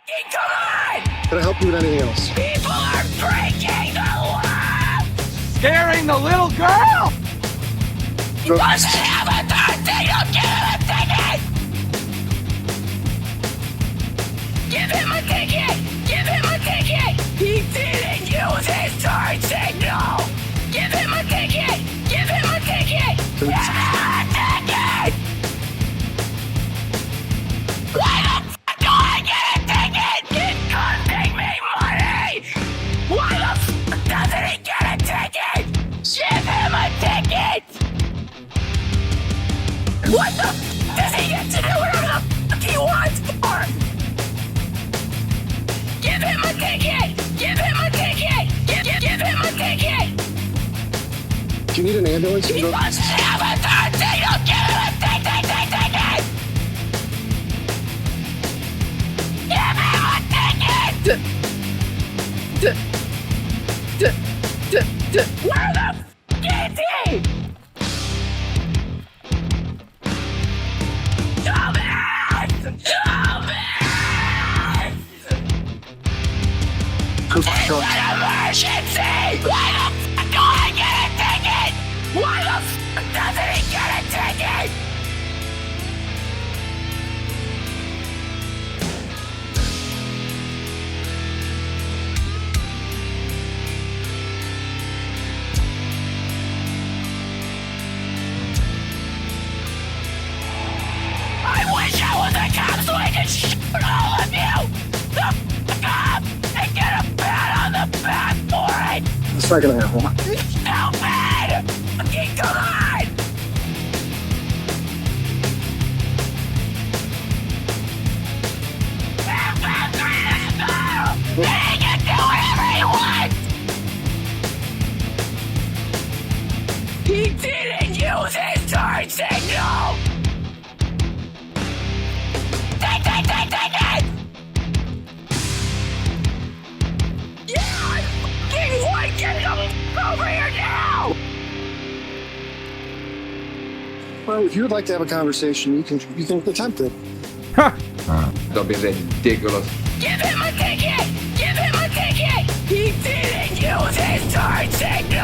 Come on! Can I help you with anything else? People are breaking the law! Scaring the little girl! He doesn't have a third thing! Don't give him a ticket! Give him a ticket! Give him a ticket! He didn't use his turn signal! Give him a ticket! Give him a ticket! Give him a ticket! Why the fuck do I get a ticket? It's costing me money! Why the fuck doesn't he get a ticket? Give him a ticket! What the f does he get to do whatever the fuck he wants for? Give him a ticket! Give him a ticket! Give him a ticket! Do you need an ambulance? He doesn't have a third thing! Don't give him a ticket! Give him a ticket! Where the f is he? Thomas! Cooper, It's sure. an emergency! Why the f do I get a ticket? Why the f doesn't he get a ticket? I wish I was a cop so I could shoot all of you! The f up and get a pat on the back for it! It's not gonna happen. Stupid! Fucking come on! He can do whatever he wants! He didn't use his turn signal! Take it! Yeah, I fucking want to get him over here now! Well, if you would like to have a conversation, you can attempt it. Don't be ridiculous. Give him a ticket! Give him a ticket! He didn't use his turn signal!